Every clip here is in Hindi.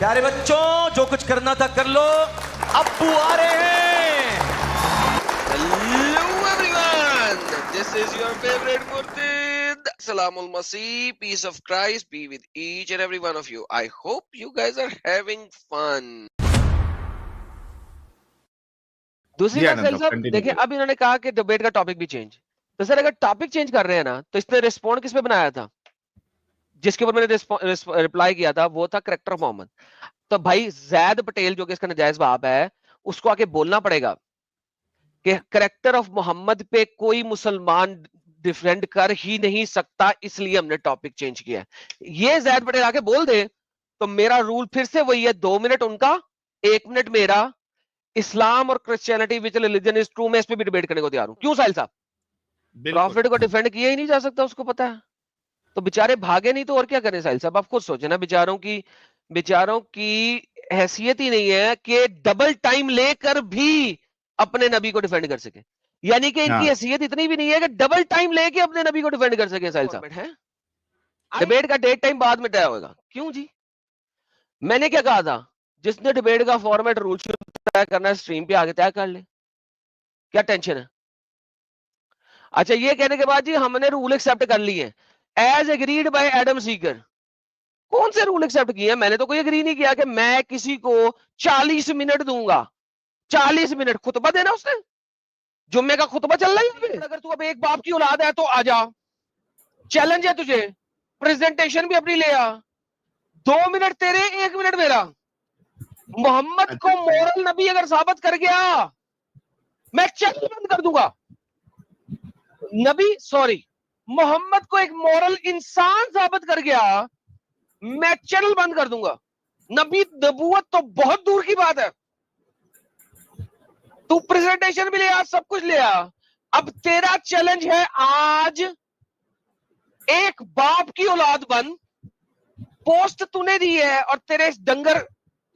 प्यारे बच्चों, जो कुछ करना था कर लो, अब्बू आ रहे हैं। Hello everyone, this is your favorite Murtid. Salamul Masih, peace of Christ be with each and every one of you. I hope you guys are having fun. दूसरी बात सर साहब देखिए, अब इन्होंने कहा कि डिबेट का टॉपिक भी चेंज, तो सर अगर टॉपिक चेंज कर रहे हैं ना, तो इसने रिस्पॉन्ड किस पे बनाया था? जिसके ऊपर मैंने रिप्लाई किया था वो था करेक्टर ऑफ मोहम्मद। तो भाई जैद पटेल जो कि इसका नजायज बाप है, उसको आके बोलना पड़ेगा कि करेक्टर ऑफ मोहम्मद पे कोई मुसलमान डिफेंड कर ही नहीं सकता, इसलिए हमने टॉपिक चेंज किया है। ये जैद पटेल आके बोल दे तो मेरा रूल फिर से वही है, 2 मिनट उनका 1 मिनट मेरा। इस्लाम और Christianity which religion is true, मैं इस पे भी डिबेट करने को तैयार हूं। क्यों साहिल साहब? प्रॉफिट को डिफेंड किया ही नहीं जा सकता, उसको पता है, तो बेचारे भागे नहीं तो और क्या करें साहिल साहब? आप खुद सोचे ना, बेचारों की हैसियत ही नहीं है कि डबल टाइम लेकर भी अपने नबी को डिफेंड कर सके। यानी कि इनकी हैसियत इतनी भी नहीं है कि डबल टाइम लेके अपने नबी को डिफेंड कर सके। साहिल साहब है, डिबेट का डेट टाइम बाद में तय होगा। क्यों जी? मैंने क्या कहा था? जिसने डिबेट का फॉर्मेट रूल तय करना है, स्ट्रीम पे आगे तय कर ले, क्या टेंशन है? अच्छा, ये कहने के बाद जी हमने रूल एक्सेप्ट कर लिए as agreed by Adam Seeker. कौन से रूल एक्सेप्ट किए? मैंने तो कोई एग्री नहीं किया कि मैं किसी को 40 मिनट दूंगा। 40 मिनट खुतबा देना उसने? जुम्मे का खुतबा चल रहा है। अगर तू अब एक बाप की औलाद है तो आ जा, चैलेंज है तुझे, प्रेजेंटेशन भी अपनी ले आ। 2 मिनट तेरे, 1 मिनट मेरा। मोहम्मद को मोरल नबी अगर साबित कर गया, मैं चैनल बंद कर दूंगा। मोहम्मद को एक मोरल इंसान साबित कर गया, मैं चैनल बंद कर दूंगा। नबी नबूवत तो बहुत दूर की बात है, तू प्रेजेंटेशन भी ले आ, सब कुछ ले आ। अब तेरा चैलेंज है, आज एक बाप की औलाद बन। पोस्ट तूने दी है और तेरे डंगर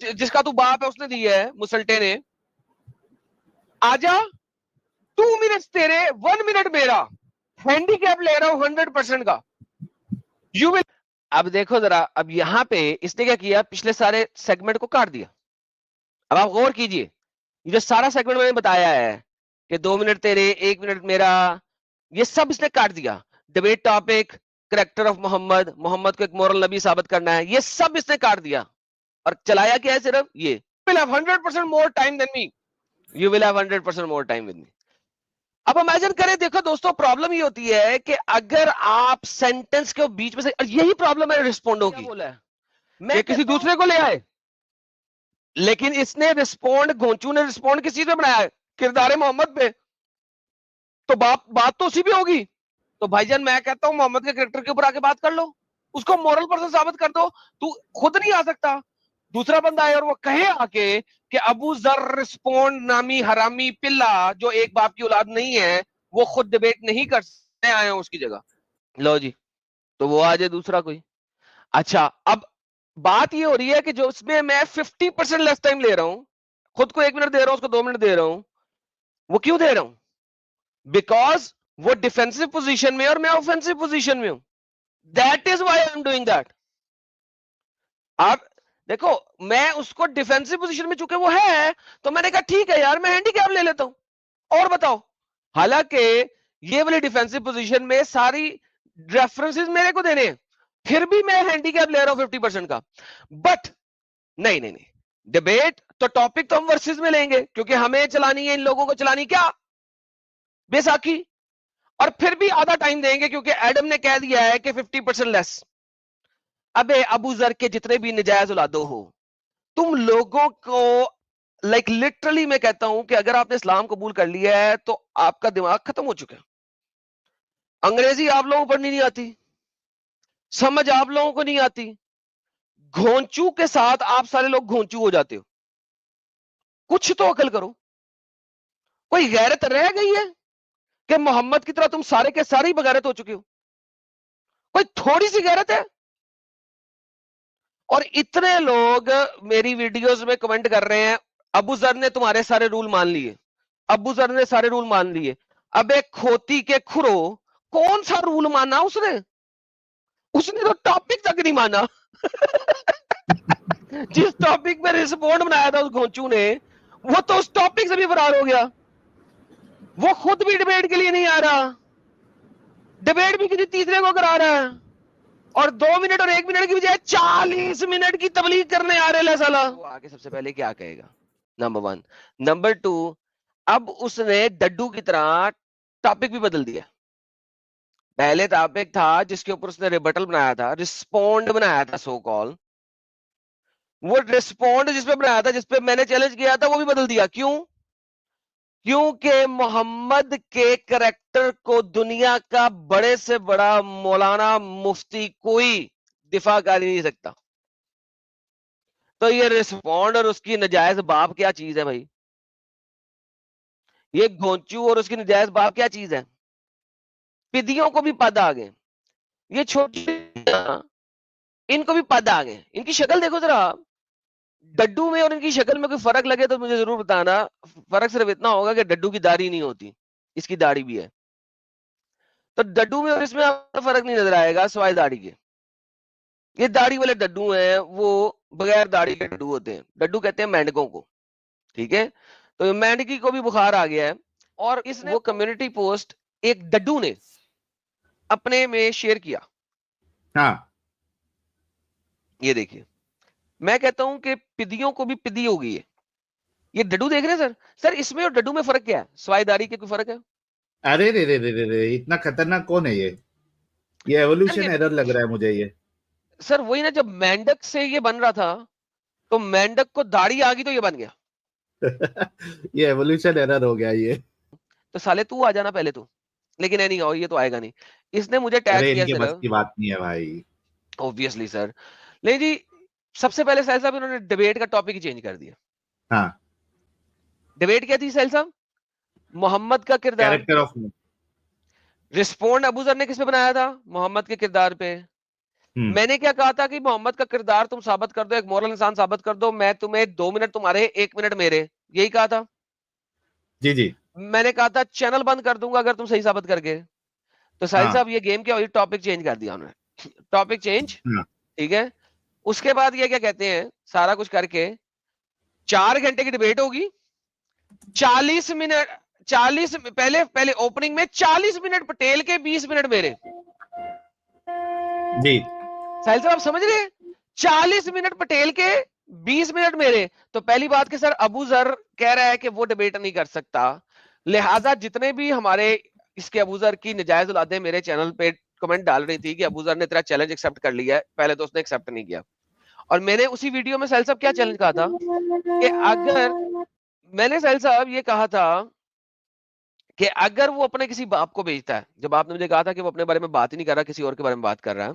जिसका तू बाप है उसने दी है, मुसल्टे ने। आजा, 2 मिनट तेरे, 1 मिनट मेरा। हैंडीकैप ले रहा हूं 100% का। You will. अब देखो जरा, अब यहां पे इसने क्या किया, पिछले सारे सेगमेंट को काट दिया। अब आप गौर कीजिए, ये जो सारा सेगमेंट मैंने बताया है कि 2 मिनट तेरे, 1 मिनट मेरा, ये सब इसने काट दिया। Debate topic, character of Muhammad, Muhammad को एक मोरल नबी साबित करना है, ये सब इसने काट दिया और चलाया क्या है? सिर्फ ये, will have 100% more time than me. You will have 100% more time with me. अब इमेजिन करें, देखो दोस्तों, प्रॉब्लम ये होती है कि अगर आप सेंटेंस के बीच में से, यही प्रॉब्लम है रिस्पोंडो की, बोला है मैं किसी दूसरे को ले आए, लेकिन इसने रिस्पोंड, गोंचू ने रिस्पोंड किस चीज पे बनाया है? किरदार मोहम्मद पे। तो बात तो उसी पे होगी। तो भाईजान मैं कहता हूं मोहम्मद के कैरेक्टर के ऊपर आके बात कर लो, उसको मॉरल पर्सन साबित कर दो। तू खुद नहीं आ सकता, दूसरा बंदा आए और वो कहे आके कि अबू जर रिस्पोंड नामी हरामी पिल्ला जो एक बाप की औलाद नहीं है, वो खुद डिबेट नहीं कर सकते, आए हैं उसकी जगह। लो जी, तो वो आ जाए दूसरा कोई। अच्छा, अब बात ये हो रही है कि जो उसमें मैं 50% लेस टाइम ले रहा हूं, खुद को 1 मिनट दे रहा हूं, उसको 2 मिनट दे रहा हूं। वो क्यों दे रहा हूं? बिकॉज वो डिफेंसिव पोजीशन में और मैं ऑफेंसिव पोजीशन में हूं। That is why I am doing that. आप देखो, मैं उसको डिफेंसिव पोजीशन में, चुके वो है, तो मैंने कहा ठीक है यार, मैं हैंडीकैप ले लेता हूं और बताओ। हालांकि ये वाली डिफेंसिव पोजीशन में सारी रेफरेंसेस मेरे को देने हैं, फिर भी मैं हैंडीकैप ले रहा हूं 50% का। बट नहीं नहीं नहीं, डिबेट तो टॉपिक तो हम वर्सेस में लेंगे, क्योंकि हमें चलानी है, इन लोगों को चलानी क्या, बैसाखी। और फिर भी आधा टाइम देंगे क्योंकि एडम ने कह दिया है कि 50% लेस। अबे अबू जर के जितने भी निजायज औलादो हो, तुम लोगों को लाइक लिटरली मैं कहता हूं कि अगर आपने इस्लाम कबूल कर लिया है तो आपका दिमाग खत्म हो चुका है। अंग्रेजी आप लोगों को पढ़नी नहीं आती, समझ आप लोगों को नहीं आती, घोंचू के साथ आप सारे लोग घोंचू हो जाते हो। कुछ तो अकल करो, कोई गैरत रह गई है कि मोहम्मद की तरह तुम सारे के सारे ही बगैरत हो चुके हो? कोई थोड़ी सी गैरत है? और इतने लोग मेरी वीडियोस में कमेंट कर रहे हैं, अबू जर ने तुम्हारे सारे रूल मान लिए, अबू जर ने सारे रूल मान लिए। अब एक खोती के खुरो, कौन सा रूल माना उसने? उसने तो टॉपिक तक नहीं माना। जिस टॉपिक पे रिस्पॉन्ड बनाया था उस घोंचू ने, वो तो उस टॉपिक से भी फरार हो गया। वो खुद भी डिबेट के लिए नहीं आ रहा, डिबेट भी किसी तीसरे को करा रहा है, और 2 मिनट और 1 मिनट की बजाय 40 मिनट की तबलीग करने आ रहे हैं साला। वो आगे सबसे पहले क्या कहेगा, नंबर 1। नंबर 2, अब उसने डड्डू की तरह टॉपिक भी बदल दिया। पहले टॉपिक था जिसके ऊपर उसने रिबटल बनाया था, रिस्पॉन्ड बनाया था सो कॉल, वो रिस्पॉन्ड जिसपे बनाया था, जिसपे मैंने चैलेंज किया था, वो भी बदल दिया। क्यों? क्योंकि मोहम्मद के करैक्टर को दुनिया का बड़े से बड़ा मौलाना मुफ्ती कोई दिफा कर ही नहीं सकता। तो ये रिस्पॉन्ड और उसकी नजायज बाप क्या चीज है भाई? ये घोंचू और उसकी नजायज बाप क्या चीज है? पिदियों को भी पद आ गए, ये छोटी इनको भी पद आ गए। इनकी शक्ल देखो जरा, डड्डू में और इनकी शक्ल में कोई फर्क लगे तो मुझे जरूर बताना। फर्क सिर्फ इतना होगा कि डड्डू की दाढ़ी नहीं होती, इसकी दाढ़ी भी है। तो डड्डू में और इसमें आपको फर्क नहीं नजर आएगा सिवाय दाढ़ी के। ये दाढ़ी वाले डड्डू हैं, वो बगैर दाढ़ी के डड्डू होते हैं। डड्डू कहते हैं मेंढकों को, ठीक है? तो मेंढकी को भी बुखार आ गया है, और इसने वो कम्युनिटी पोस्ट एक डड्डू ने अपने में शेयर किया। हाँ, ये देखिए, मैं कहता हूं कि पिदियों को भी पिदी हो गई है। ये डड्डू देख रहे हैं सर? सर इसमें और डड्डू में फर्क क्या है? सिवाय दाढ़ी के कोई फर्क है? अरे रे रे रे रे रे, इतना खतरनाक कौन है ये एवोल्यूशन एरर लग रहा है मुझे ये। सर वही ना, जब मेंढक से ये बन रहा था तो मेंढक को दाढ़ी आ गई तो ये बन गया। ये एवोल्यूशन एरर हो गया ये। तो साले तू आ जाना पहले तू, लेकिन नहीं आओ, ये तो आएगा नहीं। इसने मुझे टैग अरे किया इनके बस सिर्फ, की बात नहीं है भाई। Obviously sir. नहीं जी, सबसे पहले साहिल साहब इन्होंने डिबेट का टॉपिक ही चेंज कर दिया। हाँ, डिबेट क्या थी साहिल साहब? मोहम्मद का किरदार। Character of. रिस्पॉन्ड अबू जर ने किस पे बनाया था? मोहम्मद के किरदार पे। मैंने क्या कहा था कि मोहम्मद का किरदार तुम साबित कर दो, एक मॉरल इंसान साबित कर दो, मैं तुम्हें 2 मिनट तुम्हारे 1 मिनट मेरे, यही कहा था। जी जी। मैंने कहा था चैनल बंद कर दूंगा अगर तुम सही साबित करके। तो साहिल हाँ साहब ये गेम क्या हुई, टॉपिक चेंज कर दिया उन्होंने, टॉपिक चेंज, हाँ। ठीक है? उसके बाद ये क्या कहते हैं, सारा कुछ करके 4 घंटे की डिबेट होगी, 40 मिनट, 40 पहले पहले ओपनिंग में 40 मिनट पटेल के, 20 मिनट मेरे। जी। साहिल साहब आप समझ रहे हैं? 40 मिनट पटेल के, 20 मिनट मेरे। तो पहली बात कि सर अबू जर कह रहा है कि वो डिबेट नहीं कर सकता, लिहाजा जितने भी हमारे इसके अबू जर की नजायज औलादें मेरे चैनल पे कमेंट डाल रही थी कि अबू जर ने तेरा चैलेंज एक्सेप्ट कर लिया है, पहले तो उसने एक्सेप्ट नहीं किया। और मैंने उसी वीडियो में साहिल साहब क्या चैलेंज कहा था कि अगर, मैंने साहिल साहब ये कहा था कि अगर वो अपने किसी बाप को भेजता है, जब आपने मुझे कहा था कि वो अपने बारे में बात ही नहीं कर रहा, किसी और के बारे में बात कर रहा है,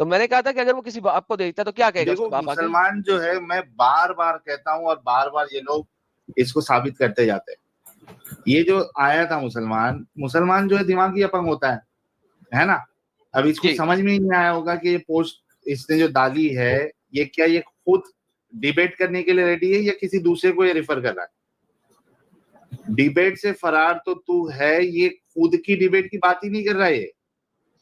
तो मैंने कहा था कि अगर वो किसी बाप को देखता है तो क्या कहेगा देखो उसका बाप आके? मुसलमान जो है, मैं बार बार कहता हूँ और बार बार ये लोग इसको साबित करते जाते हैं। ये जो आया था मुसलमान जो है दिमागी अपंग होता है ना? अब इसको जी। समझ में ही नहीं आया होगा कि ये पोस्ट इसने जो डाली है, ये क्या ये खुद डिबेट करने के लिए रेडी है या किसी दूसरे को ये रिफर कर रहा है? डिबेट से फरार तो तू है, ये खुद की डिबेट की बात ही नहीं कर रहा है।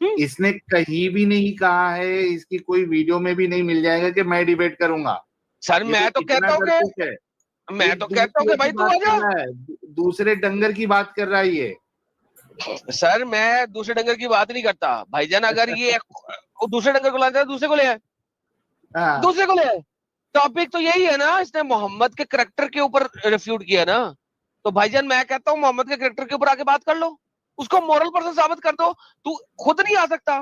इसने कहीं भी नहीं कहा है, इसकी कोई वीडियो में भी नहीं मिल जाएगा कि मैं डिबेट करूंगा। सर मैं तो कहता हूँ कि, मैं तो कहता हूँ कि भाई तू आ जा। दूसरे डंगर की बात कर रहा है ये। सर मैं दूसरे डंगर की बात नहीं करता भाईजान, अगर ये दूसरे डंगर को लाता है दूसरे को ले आए, दूसरे को ले आए। टॉपिक तो यही है ना, इसने मोहम्मद के करैक्टर के ऊपर रिफ्यूट किया ना। तो भाईजान मैं कहता हूँ मोहम्मद के करैक्टर के ऊपर आके बात कर लो, उसको मॉरल पर्सन साबित कर दो। तू खुद नहीं आ सकता,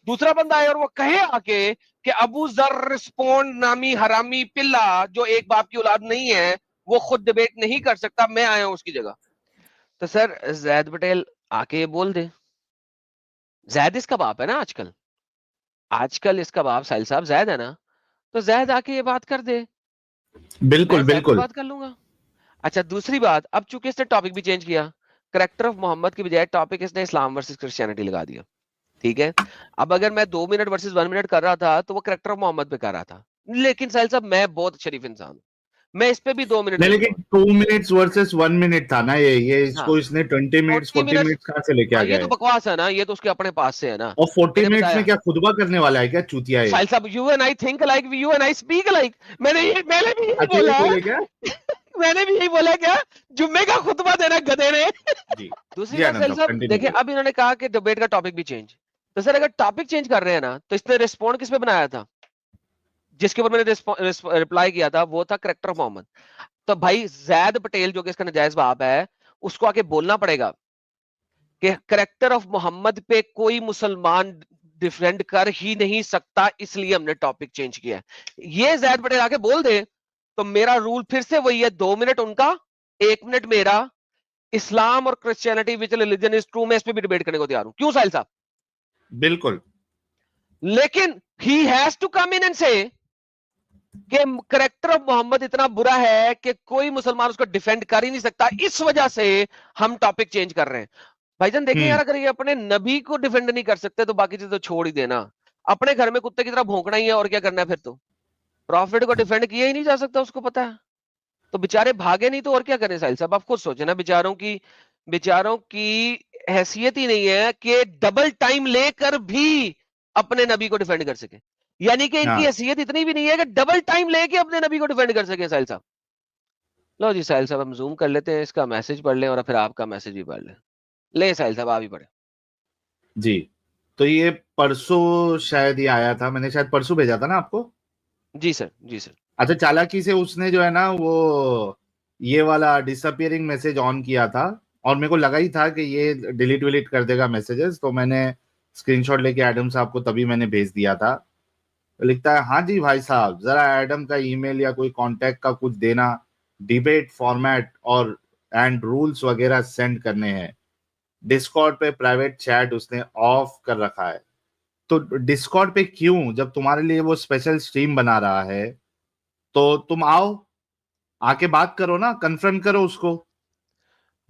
दूसरा बंदा आए और वो कहे आके कि अबू जर रिस्पॉन्ड नामी हरामी पिल्ला जो एक बाप की औलाद नहीं है, वो खुद डिबेट नहीं कर सकता, मैं आया हूं उसकी जगह। तो सर जैद पटेल आके ये बोल दे, जैद इसका बाप है ना आजकल, आजकल इसका बाप साहिल साहब जैद है ना, तो जैद आके ये बात कर दे, बिल्कुल बिल्कुल बात कर लूंगा। अच्छा दूसरी बात, अब चूंकि इसने टॉपिक भी चेंज किया, करेक्टर ऑफ मोहम्मद की बजाय टॉपिक इसने इस्लाम वर्सेस क्रिश्चियनिटी लगा दिया, ठीक है? अब अगर मैं 2 मिनट वर्सेस 1 मिनट कर रहा था तो वो करेक्टर ऑफ मोहम्मद पे कर रहा था। लेकिन साहिल साहब मैं बहुत शरीफ इंसान हूं, मैं इस पे भी 2 मिनट नहीं, दूंगा। लेकिन 2 मिनट्स वर्सेस 1 मिनट था ना ये हाँ, इसको इसने 20 मिनट्स 40 40 मिनट्स। मिनट्स कहाँ से लेके आ हाँ, ये गया तो है? बकवास है ना, ये तो उसके अपने पास से है ना। और 40 मैंने मिनट्स में बताया क्या खुतबा करने वाला है क्या चूतिया ये? साहिल साहब, you and I think like, you and I speak like. मैंने भी यही अच्छा, ये बोला है। बोले क्या? मैंने भी यही बोला क्या, जुम्मे का खुतबा देना गधे ने। जी दूसरी जी बात आनंद साहिल साहब, साहब, कंटिन्यू देखिए करिए। अब इन्होंने कहा कि डिबेट का टॉपिक भी चेंज। तो सर अगर टॉपिक चेंज कर रहे हैं ना, तो इसने रिस्पॉन्ड किस पे बनाया था? जिसके ऊपर मैंने रिप्लाई किया था वो था करेक्टर ऑफ मोहम्मद। तो भाई जैद पटेल जो कि इसका नाजायज बाप है, उसको आके बोलना पड़ेगा कि करेक्टर ऑफ मोहम्मद पे कोई मुसलमान डिफेंड कर ही नहीं सकता, इसलिए हमने टॉपिक चेंज किया है। ये जैद पटेल आके बोल दे तो मेरा रूल फिर से वही है, 2 मिनट उनका, 1 मिनट मेरा। इस्लाम और Christianity which religion is true, मैं इस पे भी डिबेट करने को तैयार हूं। क्यों साहिल साहब? बिल्कुल। लेकिन he has to come in and say कि करेक्टर ऑफ मोहम्मद इतना बुरा है कि कोई मुसलमान उसको डिफेंड कर ही नहीं सकता, इस वजह से हम टॉपिक चेंज कर रहे हैं। भाईजान देखिए यार, अगर ये अपने नबी को डिफेंड नहीं कर सकते तो बाकी चीज तो छोड़ ही देना। अपने घर में कुत्ते की तरह भौंकना ही है, और क्या करना है फिर तो। प्रॉफिट को डिफेंड किया ही नहीं जा सकता, उसको पता है। तो बेचारे भागे नहीं तो और क्या करें साहिल साहब? आप खुद सोचे ना, बेचारों की हैसियत ही नहीं है कि डबल टाइम लेकर भी अपने नबी को डिफेंड कर सके। यानी कि इनकी हाँ हैसियत इतनी भी नहीं है कि डबल टाइम लेके अपने नबी को डिफेंड कर सके साहिल साहब। लो जी साहिल साहब, हम जूम कर लेते हैं, इसका मैसेज पढ़ लें और फिर आपका मैसेज भी पढ़ लें। ले साहिल साहब, आप ही पढ़े। जी। तो ये परसों शायद ये आया था, मैंने शायद परसों भेजा था ना आपको। जी सर, जी सर। अच्छा, चालाकी से उसने जो है ना वो ये वाला डिसअपियरिंग मैसेज ऑन किया था, और मेरे को लगा ही था कि ये डिलीट विलीट कर देगा मैसेजेस, तो मैंने स्क्रीनशॉट लेके एडम साहब को तभी मैंने भेज दिया था। तो लिखता है, हाँ जी भाई साहब, जरा एडम का ईमेल या कोई कांटेक्ट का कुछ देना, डिबेट फॉर्मेट और एंड रूल्स वगैरह सेंड करने हैं। डिस्कॉर्ड पे प्राइवेट चैट उसने ऑफ कर रखा है। तो डिस्कॉर्ड पे क्यों, जब तुम्हारे लिए वो स्पेशल स्ट्रीम बना रहा है तो तुम आओ, आके बात करो ना, कन्फ्रंट करो उसको। और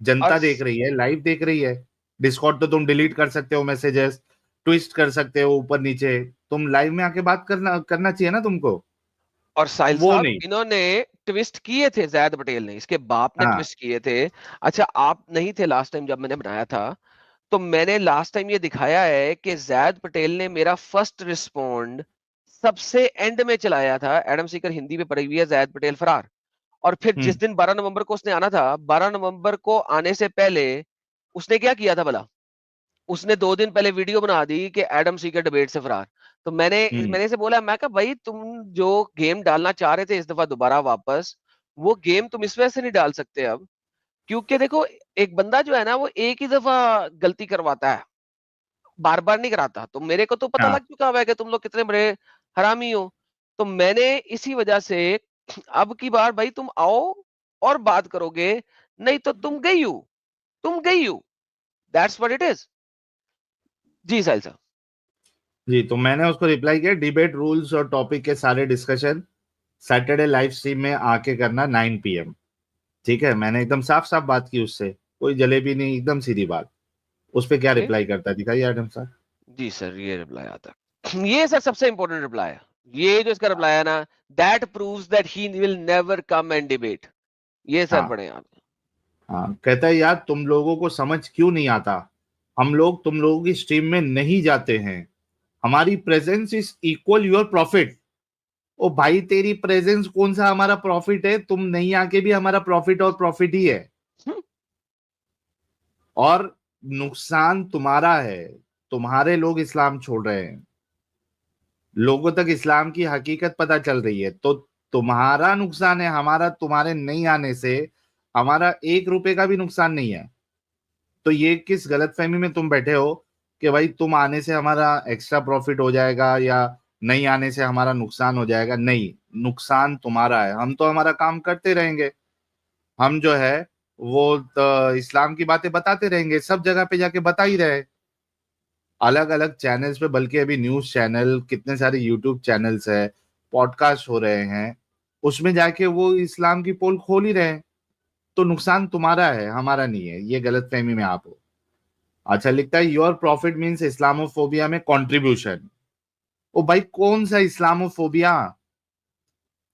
जनता देख रही है, लाइव देख रही है। डिस्कॉर्ड तो तुम डिलीट कर सकते हो मैसेजेस, ट्विस्ट कर सकते हो ऊपर नीचे, तुम लाइव में आके बात करना करना चाहिए ना तुमको। और साहिल वो साहब, नहीं। इन्होंने ट्विस्ट किए थे, जैद पटेल ने, इसके बाप ने हाँ। ट्विस्ट किए थे। अच्छा, आप नहीं थे लास्ट टाइम जब मैंने बनाया था, तो मैंने लास्ट टाइम ये दिखाया है कि जैद पटेल ने मेरा फर्स्ट रिस्पॉन्ड सबसे एंड में चलाया था। एडम सीकर हिंदी पे पड़ी हुई है, जैद पटेल फरार। और फिर जिस हम्म। दिन 12 नवंबर को उसने आना था, 12 नवंबर को आने से पहले उसने क्या किया था भला? उसने 2 दिन पहले वीडियो बना दी कि एडम सीकर डिबेट से फरार। तो मैंने हम्म। मैंने इसे बोला, मैं कहा भाई तुम जो गेम डालना चाह रहे थे इस दफा दोबारा वापस, वो गेम तुम इस वजह से नहीं डाल सकते अब, क्योंकि देखो, एक बंदा जो है ना वो एक ही दफा गलती करवाता है, बार बार नहीं कराता। तो मेरे को तो पता हाँ। लग चुका है कि तुम लोग कितने बड़े हरामी हो। तो मैंने इसी वजह से अब की बार भाई तुम आओ और बात करोगे, नहीं तो तुम गई हो, दैट्स व्हाट इट इज। जी साहिल साहब। जी, तो मैंने उसको रिप्लाई किया, डिबेट रूल्स और टॉपिक के सारे डिस्कशन सैटरडे लाइव स्ट्रीम में आके करना 9 PM। ठीक है, मैंने एकदम साफ साफ बात की उससे, कोई जलेबी नहीं, एकदम सीधी बात। उस पे क्या ओके, रिप्लाई करता है, दिखाइए एडम साहब। जी सर, ये रिप्लाई आता है। ये सर सबसे इंपॉर्टेंट रिप्लाई है। ये जो इसका रिप्लाई है ना, that proves that he will never come and debate. ये सर हाँ। पढ़े आप। हाँ, कहता है, यार तुम लोगों को समझ क्यों नहीं आता, हम लोग तुम लोगों की स्ट्रीम में नहीं जाते हैं, हमारी presence is equal your profit. ओ भाई, तेरी प्रेजेंस कौन सा हमारा प्रॉफिट है, तुम नहीं आके भी हमारा प्रॉफिट और प्रॉफिट ही है। हम्म, और नुकसान तुम्हारा है, तुम्हारे लोग इस्लाम छोड़ रहे हैं, लोगों तक इस्लाम की हकीकत पता चल रही है, तो तुम्हारा नुकसान है, हमारा तुम्हारे नहीं आने से हमारा 1 रुपए का भी नुकसान नहीं है। तो ये किस गलतफहमी में तुम बैठे हो कि भाई तुम आने से हमारा एक्स्ट्रा प्रॉफिट हो जाएगा या नहीं आने से हमारा नुकसान हो जाएगा? नहीं, नुकसान तुम्हारा है, हम तो हमारा काम करते रहेंगे। हम जो है वो तो इस्लाम की बातें बताते रहेंगे, सब जगह पे जाके बता ही रहे, अलग अलग चैनल्स पे, बल्कि अभी न्यूज चैनल, कितने सारे यूट्यूब चैनल्स है, पॉडकास्ट हो रहे हैं, उसमें जाके वो इस्लाम की पोल खोल ही रहे हैं। तो नुकसान तुम्हारा है, हमारा नहीं है, ये गलतफहमी में आप हो। अच्छा, लिखता है, योर प्रॉफिट मीन्स इस्लामोफोबिया में कंट्रीब्यूशन। ओ भाई, कौन सा इस्लामोफोबिया?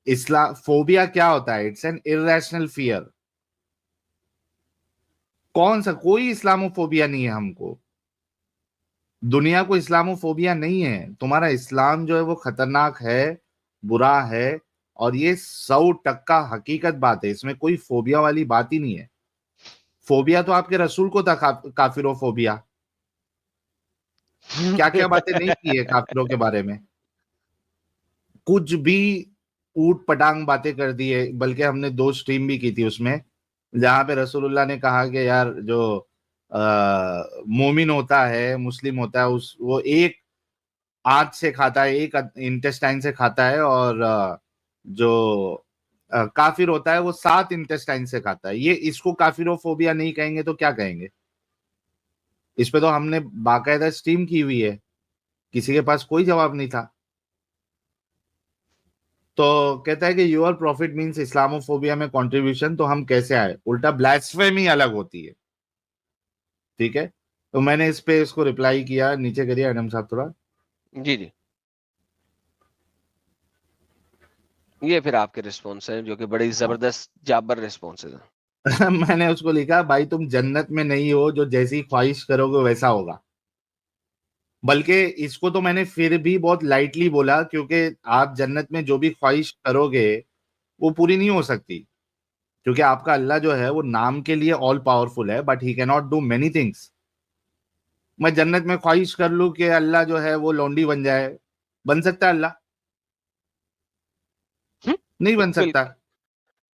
फोबिया क्या होता है? It's an irrational fear. कौन सा, कोई इस्लामोफोबिया नहीं है हमको, दुनिया को इस्लामोफोबिया नहीं है। तुम्हारा इस्लाम जो है वो खतरनाक है, बुरा है, और ये 100% हकीकत बात है, इसमें कोई फोबिया वाली बात ही नहीं है। फोबिया तो आपके रसूल को था, काफिरोफोबिया। क्या क्या बातें नहीं की है काफिरों के बारे में, कुछ भी ऊट पटांग बातें कर दी है। बल्कि हमने 2 स्ट्रीम भी की थी उसमें, जहां पे रसूलुल्लाह ने कहा कि यार जो मोमिन होता है, मुस्लिम होता है, उस वो एक आंत से खाता है, एक इंटेस्टाइन से खाता है, और जो काफिर होता है वो 7 इंटेस्टाइन से खाता है। ये इसको काफिरोफोबिया नहीं कहेंगे तो क्या कहेंगे? इस पे तो हमने बाकायदा स्ट्रीम की हुई है, किसी के पास कोई जवाब नहीं था। तो कहता है कि योर प्रॉफिट मींस इस्लामोफोबिया में कंट्रीब्यूशन, तो हम कैसे आए? उल्टा ब्लास्फेमी अलग होती है, ठीक है। तो मैंने इस पे इसको रिप्लाई किया, नीचे करिए एडम साहब थोड़ा। जी जी, ये फिर आपके रिस्पॉन्स हैं जो कि बड़ी जबरदस्त जाबर रिस्पॉन्स है। मैंने उसको लिखा, भाई तुम जन्नत में नहीं हो, जो जैसी ख्वाहिश करोगे वैसा होगा। बल्कि इसको तो मैंने फिर भी बहुत लाइटली बोला, क्योंकि आप जन्नत में जो भी ख्वाहिश करोगे वो पूरी नहीं हो सकती, क्योंकि आपका अल्लाह जो है वो नाम के लिए ऑल पावरफुल है, but he can not do many things. मैं जन्नत में ख्वाहिश कर लूं कि अल्लाह जो है वो लौंडी बन जाए, बन सकता है अल्लाह? नहीं बन सकता। बिल्कुल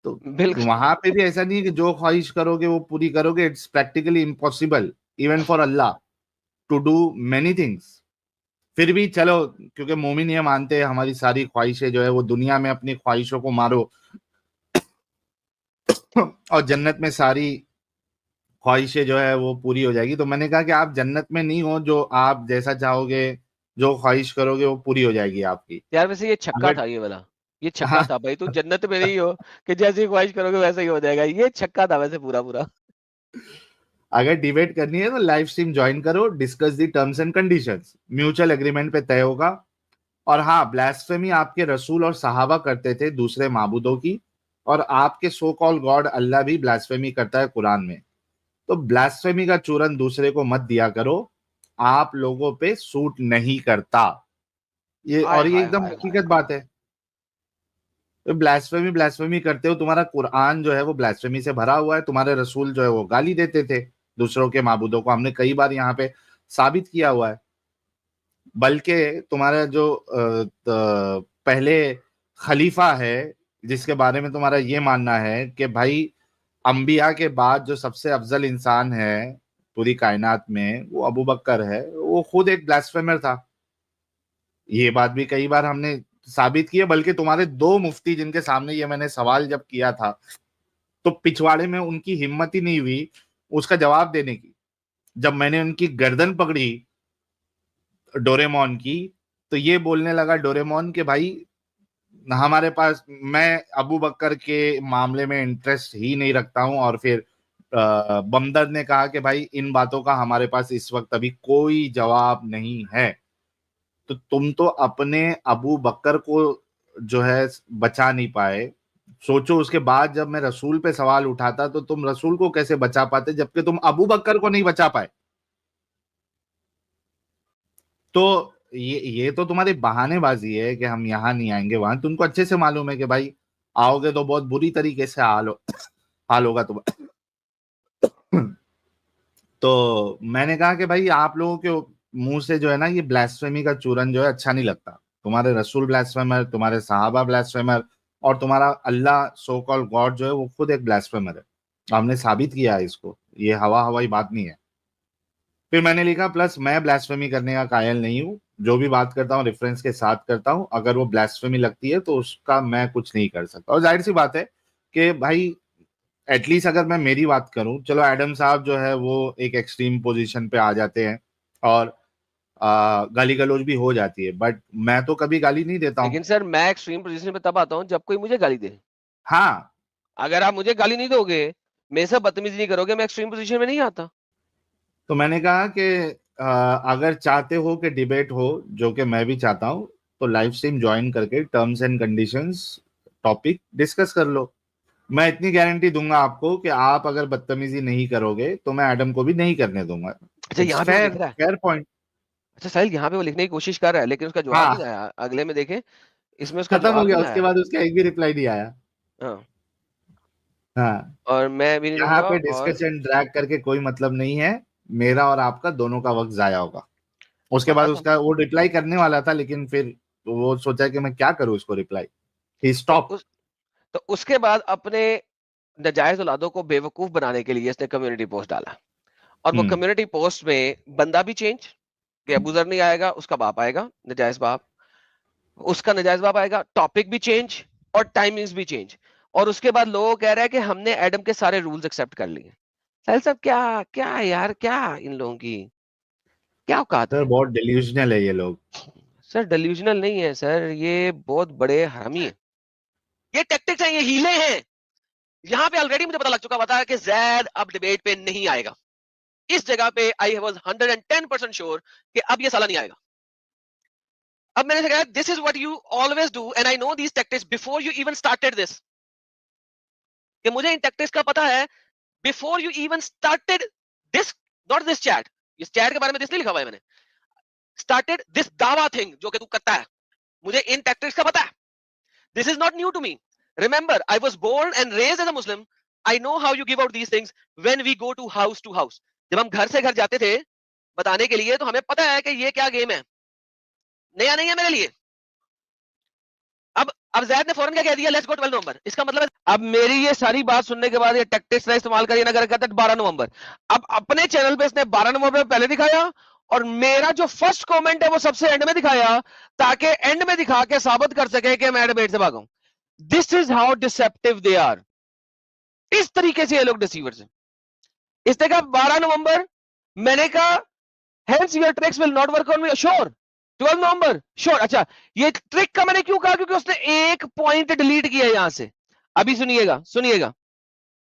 तो बिल्कुल। वहां पे भी ऐसा नहीं है कि जो ख्वाहिश करोगे वो पूरी करोगे, it's practically impossible even for Allah to do many things. फिर भी चलो, क्योंकि मोमिन ये मानते हैं हमारी सारी ख्वाहिशें जो है वो दुनिया में अपनी ख्वाहिशों को मारो और जन्नत में सारी ख्वाहिशें जो है वो पूरी हो जाएगी। तो मैंने कहा कि आप जन्नत में नहीं हो, जो आप जैसा चाहोगे, जो ख्वाहिश करोगे वो पूरी हो जाएगी आपकी। यार वैसे ये छक्का अगर था, ये वाला ये छक्का हाँ, था भाई, तुम जन्नत में नहीं हो कि जैसी ख्वाहिश करोगे वैसा ही हो जाएगा, ये छक्का था वैसे पूरा पूरा। अगर डिबेट करनी है तो लाइव स्ट्रीम ज्वाइन करो, discuss the terms and conditions, mutual agreement पे तय होगा। और हाँ, ब्लास्फेमी आपके रसूल और सहाबा करते थे दूसरे माबूदों की, और आपके सो कॉल गॉड अल्लाह भी ब्लास्फेमी करता है कुरान में। तो ब्लास्फेमी का चूरन दूसरे को मत दिया करो, आप लोगों पे सूट नहीं करता ये, हाय और ये हाय एकदम हाय हाय हकीकत बात है। तो ब्लास्फेमी ब्लास्फेमी करते हो, तुम्हारा कुरान जो है वो ब्लास्फेमी से भरा हुआ है, तुम्हारे रसूल जो है वो गाली देते थे दूसरों के माबूदों को, हमने कई बार यहाँ पे साबित किया हुआ है। बल्कि तुम्हारा जो पहले खलीफा है, जिसके बारे में तुम्हारा ये मानना है कि भाई अंबिया के बाद जो सबसे अफजल इंसान है पूरी कायनात में वो अबू बकर है, वो खुद एक ब्लास्फेमर था। ये बात भी कई बार हमने साबित की है। बल्कि तुम्हारे 2 मुफ्ती जिनके सामने ये मैंने सवाल जब किया था, तो पिछवाड़े में उनकी हिम्मत ही नहीं हुई उसका जवाब देने की। जब मैंने उनकी गर्दन पकड़ी डोरेमोन की, तो ये बोलने लगा डोरेमोन के भाई हमारे पास, मैं अबू बकर के मामले में इंटरेस्ट ही नहीं रखता हूं, और फिर बमदर्द ने कहा कि भाई इन बातों का हमारे पास इस वक्त अभी कोई जवाब नहीं है। तो तुम तो अपने अबू बकर को जो है बचा नहीं पाए। सोचो, उसके बाद जब मैं रसूल पे सवाल उठाता तो तुम रसूल को कैसे बचा पाते, जबकि तुम अबू बकर को नहीं बचा पाए। तो ये तो तुम्हारी बहानेबाजी है कि हम यहाँ नहीं आएंगे वहां। तुमको अच्छे से मालूम है कि भाई आओगे तो बहुत बुरी तरीके से हाल होगा तुम। तो मैंने कहा कि भाई आप लोगों के मुंह से जो है ना ये ब्लास्फेमी का चूरन जो है अच्छा नहीं लगता। तुम्हारे रसूल ब्लास्फेमर, तुम्हारे सहाबा ब्लास्फेमर, और तुम्हारा अल्लाह सो कॉल्ड गॉड जो है वो खुद एक ब्लास्फेमर है। हमने साबित किया है इसको, ये हवाई बात नहीं है। फिर मैंने लिखा, प्लस मैं ब्लास्फेमी करने का कायल नहीं हूँ, जो भी बात करता हूँ रेफरेंस के साथ करता हूँ, अगर वो ब्लास्फेमी लगती है तो उसका मैं कुछ नहीं कर सकता। और जाहिर सी बात है कि भाई एटलीस्ट अगर मैं मेरी बात करूं, चलो एडम साहब जो है वो एक एक्सट्रीम पोजीशन पे आ जाते हैं और गाली गलौज भी हो जाती है, बट मैं तो कभी गाली नहीं देता हूं। लेकिन सर मैं एक्सट्रीम पोजीशन पे तब आता हूँ जब कोई मुझे गाली दे। हाँ, अगर आप मुझे गाली नहीं दोगे, मेरे से बदतमीजी नहीं करोगे, मैं एक्सट्रीम पोजीशन में नहीं आता। तो मैंने कहा कि अगर चाहते हो कि डिबेट हो, जो कि मैं भी चाहता हूं, तो लाइव स्ट्रीम ज्वाइन करके terms and conditions topic discuss कर लो। मैं इतनी गारंटी दूंगा आपको कि आप अगर बदतमीजी नहीं करोगे तो मैं एडम को भी नहीं करने दूंगा। अच्छा, यहाँ पे वो लिख रहा है। Fair point. अच्छा साहिल, यहाँ पे वो लिखने की कोशिश कर रहा है, लेकिन उसका जवाब नहीं हाँ, आया। अगले में देखें, इसमें उसका खत्म हो जवाब गया, नहीं उसके आया। बाद उसका एक भी रिप्लाई नहीं आया। हाँ, हाँ, और मैं भी नहीं यहाँ दूंगा। पे और डिस्कशन ड्रैग करके कोई मतलब नहीं है, मेरा और आपका दोनों का वक्त जाया होगा। उसके पता बाद था। उसका वो रिप्लाई करने वाला था, लेकिन फिर वो सोचा कि मैं क्या करूं उसको रिप्लाई, ही तो स्टॉप। तो उसके बाद अपने नाजायज औलादों को बेवकूफ बनाने के लिए इसने कम्युनिटी पोस्ट डाला, और वो हम्म कम्युनिटी पोस्ट में बंदा भी चेंज, कि अबूजर नहीं आएगा, उसका बाप आएगा, नजायज बाप, उसका नजायज बाप आएगा, टॉपिक भी चेंज और टाइमिंग्स भी चेंज। और उसके बाद लोग कह रहे हैं कि हमने एडम के सारे रूल्स एक्सेप्ट कर लिए। साहिल साहब, क्या क्या यार, क्या इन लोगों की क्या औकात सर है? बहुत डिल्यूजनल है ये लोग। सर डिल्यूजनल नहीं है सर, ये बहुत बड़े हरामी है। ये टैक्टिक्स हैं, ये हीले हैं। यहाँ पे ऑलरेडी मुझे पता लग चुका था कि जैद अब डिबेट पे नहीं आएगा। इस जगह पे आई वाज 110% श्योर कि अब ये साला नहीं आएगा। अब मैंने कहा this is what you always do and I know these tactics before you even started this, कि मुझे इन टैक्टिक्स का पता है before you even started this, not this chat. इस चैट के बारे में दिस नहीं लिखा हुआ है मैंने, स्टार्टेड दिस दावा थिंग जो कि तू करता है, मुझे इन टैक्टिक्स का पता है। This is not new to me. Remember, I was born and raised as a Muslim. I know how you give out these things when we go to house. जब हम घर से घर जाते थे बताने के लिए, तो हमें पता है कि ये क्या गेम है, नया नहीं है मेरे लिए। अब जैद ने फौरन क्या कह दिया, लेट्स गो 12 नवंबर। इसका मतलब अब मेरी ये सारी बात सुनने के बाद ये टैक्टिक्स का इस्तेमाल करिए ना, कहता 12 नवंबर। अब अपने चैनल पे इसने 12 नवंबर पहले दिखाया, और मेरा जो फर्स्ट कमेंट है वो सबसे एंड में दिखाया, ताकि एंड में दिखा के साबित कर सके कि मैं डिबेट से भागा हूं। This is how deceptive they are. इस तरीके से ये लोग डिसीवर्स हैं। इसने कहा 12 नवंबर, मैंने कहा hence your tricks will not work on me, sure 12 November sure. अच्छा, ये ट्रिक का मैंने क्यों कहा, क्योंकि उसने एक पॉइंट डिलीट किया यहां से। अभी सुनिएगा सुनिएगा,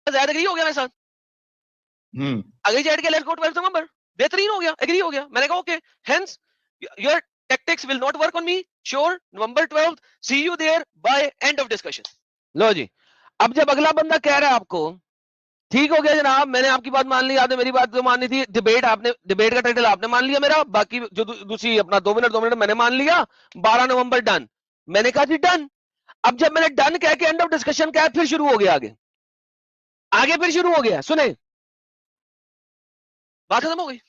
ज्यादा एग्री हो गया मेरे साथ। अगली चैट के लेट्स गो 12 नवंबर, बेहतरीन हो गया, एग्री हो गया। मैंने कहा okay, hence your tactics will not work on me, sure November 12, see you there by end of discussion. लो जी, अब जब अगला बंदा कह रहा है आपको ठीक हो गया जनाब, मैंने आपकी बात मान ली, आपने मेरी बात तो माननी थी, डिबेट आपने, डिबेट का टाइटल आपने मान लिया मेरा, बाकी जो दूसरी अपना 2 मिनट मैंने मान लिया, 12 नवंबर डन। मैंने कहा जी डन। अब जब मैंने डन कह के एंड ऑफ डिस्कशन कहा, फिर शुरू हो गया आगे, आगे फिर शुरू हो गया। सुने, बात खत्म हो गई,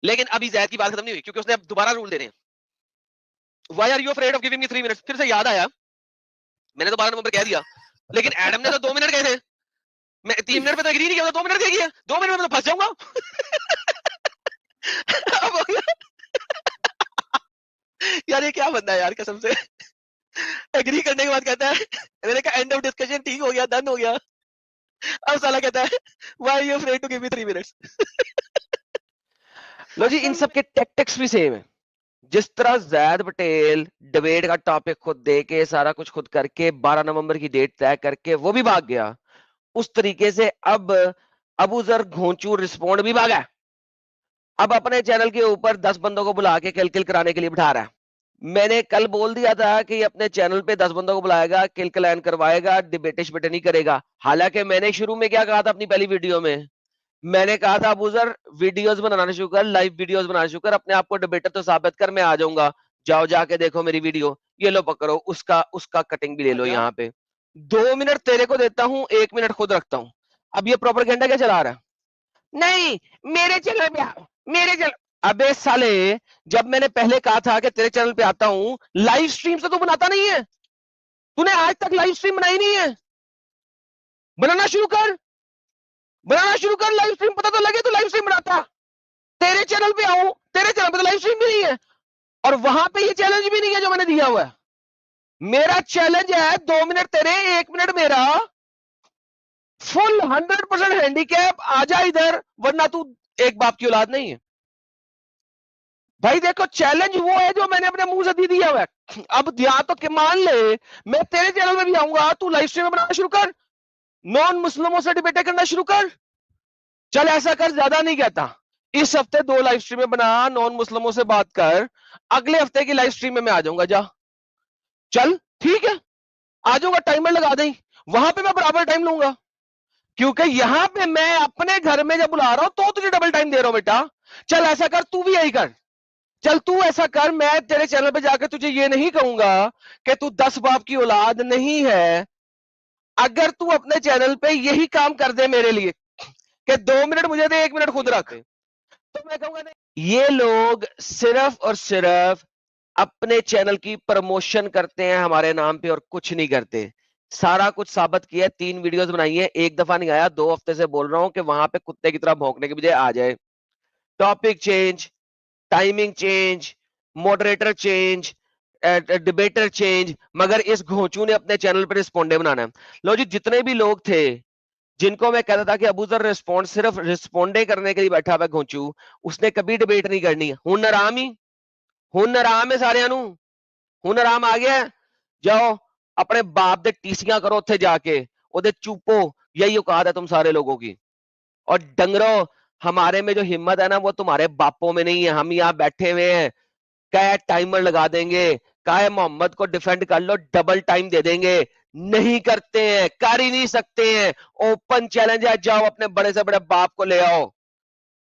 लेकिन अभी जैद की बात खत्म नहीं हुई, क्योंकि उसने अब दोबारा रूल दे रहे हैं। Why are you afraid of giving me 3 minutes? फिर से याद आया, मैंने तो 12 नवंबर कह दिया, लेकिन एडम ने तो 2 मिनट कहे थे। मैं 3 मिनट पे तो एग्री नहीं किया, 2 मिनट दे गया, 2 मिनट में तो फंस जाऊंगा। यार ये क्या बंदा है यार, कसम से। एग्री करने के बाद कहता है, मैंने कहा एंड ऑफ डिस्कशन ठीक हो गया, डन हो गया। अब साला कहता है why are you afraid to give me 3 minutes? लो जी, इन सब के टैक्टिक्स भी सेम है। जिस तरह जैद पटेल डिबेट का टॉपिक खुद दे के, सारा कुछ खुद करके, 12 नवंबर की डेट तय करके वो भी भाग गया, उस तरीके से अब अबूजर घोंचू रिस्पॉन्ड भी भागा। अब अपने चैनल के ऊपर 10 बंदों को बुला के किल कराने के लिए बिठा रहा है। मैंने कल बोल दिया था कि अपने चैनल पे 10 बंदों को बुलाएगा, किल करवाएगा, डिबेटिश नहीं करेगा। हालांकि मैंने शुरू में क्या कहा था अपनी पहली वीडियो में, मैंने कहा था अबूजर वीडियोस बनाना शुरू कर, लाइव वीडियोस बनाना शुरू कर, अपने आप को डिबेटर तो साबित कर, मैं आ जाऊंगा। जाओ जाके देखो मेरी वीडियो, ये लो पकड़ो, उसका उसका कटिंग भी ले लो। यहाँ पे 2 मिनट तेरे को देता हूँ, 1 मिनट खुद रखता हूँ। अब ये प्रोपेगेंडा क्या चला रहा है, नहीं मेरे चैनल पे आओ, मेरे चैनल। अबे साले, जब मैंने पहले कहा था कि तेरे चैनल पे आता हूं, लाइव स्ट्रीम से तो बनाता नहीं है, तूने आज तक लाइव स्ट्रीम बनाई नहीं है। बनाना शुरू कर, बनाना शुरू कर लाइव स्ट्रीम, पता तो लगे तो लाइव स्ट्रीम बनाता। तेरे चैनल पे आऊं, तेरे चैनल पे तो लाइव स्ट्रीम भी नहीं है, और वहां पे ये चैलेंज भी नहीं है जो मैंने दिया हुआ है। मेरा चैलेंज है 2 मिनट तेरे, 1 मिनट मेरा, फुल 100% हैंडीकैप, आजा इधर, वरना तू एक बाप की औलाद नहीं है। भाई देखो, चैलेंज वो है जो मैंने अपने मुंह से दे दिया हुआ है। अब ध्यान तो मान ले, मैं तेरे चैनल में भी आऊंगा, तू लाइव स्ट्रीम बनाना शुरू कर, नॉन मुस्लिमों से डिबेट करना शुरू कर। चल ऐसा कर, ज्यादा नहीं कहता, इस हफ्ते 2 लाइव स्ट्रीम में बना, नॉन मुस्लिमों से बात कर, अगले हफ्ते की लाइव स्ट्रीम में मैं आ जाऊंगा। जा चल, ठीक है, आ जाऊंगा, टाइमर लगा दें, वहां पे मैं बराबर टाइम लूंगा, क्योंकि यहां पे मैं अपने घर में जब बुला रहा हूं तो तुझे डबल टाइम दे रहा हूं बेटा। चल ऐसा कर, तू भी यही कर, चल तू ऐसा कर, मैं तेरे चैनल पे जाकर तुझे ये नहीं कहूंगा कि तू 10 बाप की औलाद नहीं है। अगर तू अपने चैनल पे यही काम कर दे मेरे लिए कि 2 मिनट मुझे दे, 1 मिनट खुद रख, तो मैं कहूंगा नहीं। ये लोग सिर्फ और सिर्फ अपने चैनल की प्रमोशन करते हैं हमारे नाम पे और कुछ नहीं करते। सारा कुछ साबित किया, 3 वीडियोस बनाई है, एक दफा नहीं आया, 2 हफ्ते से बोल रहा हूं कि वहां पे कुत्ते की तरह भौंकने के बजाय आ जाए। Topic change, timing change, moderator change, debater change, मगर इस घोंचू ने अपने चैनल पर रिस्पोंडे बनाना है। लो जी, जितने भी लोग थे जिनको मैं कहता था कि अबूजर रिस्पॉन्ड सिर्फ रिस्पोंडे करने के लिए बैठा हुआ घोंचू, उसने कभी डिबेट नहीं करनी। हुनर आम ही, हुनर आम है सारिਆਂ ਨੂੰ, हुनर आम आ गया। जाओ अपने बाप दे टीसियां करो उत्थे जाके, ओदे चुपो, यही औकात है तुम सारे लोगों की। और डंगरो, हमारे में जो हिम्मत है ना वो तुम्हारे बापों में नहीं है। हम यहाँ बैठे हुए हैं, क्या टाइमर लगा देंगे, क्या मोहम्मद को डिफेंड कर लो, डबल टाइम दे देंगे। नहीं करते हैं, कर ही नहीं सकते हैं। ओपन चैलेंज है, जाओ अपने बड़े से बड़े बाप को ले आओ।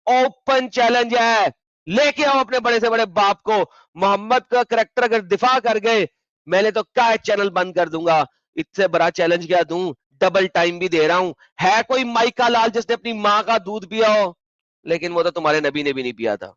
ओपन चैलेंज है, लेके आओ अपने बड़े से बड़े बाप को। मोहम्मद का करैक्टर अगर दिफा कर गए, मैंने तो क्या चैनल बंद कर दूंगा। इससे बड़ा चैलेंज क्या दूं, डबल टाइम भी दे रहा हूं। है कोई माइका लाल जिसने अपनी मां का दूध पिया हो? लेकिन वो तो तुम्हारे नबी ने भी नहीं पिया था।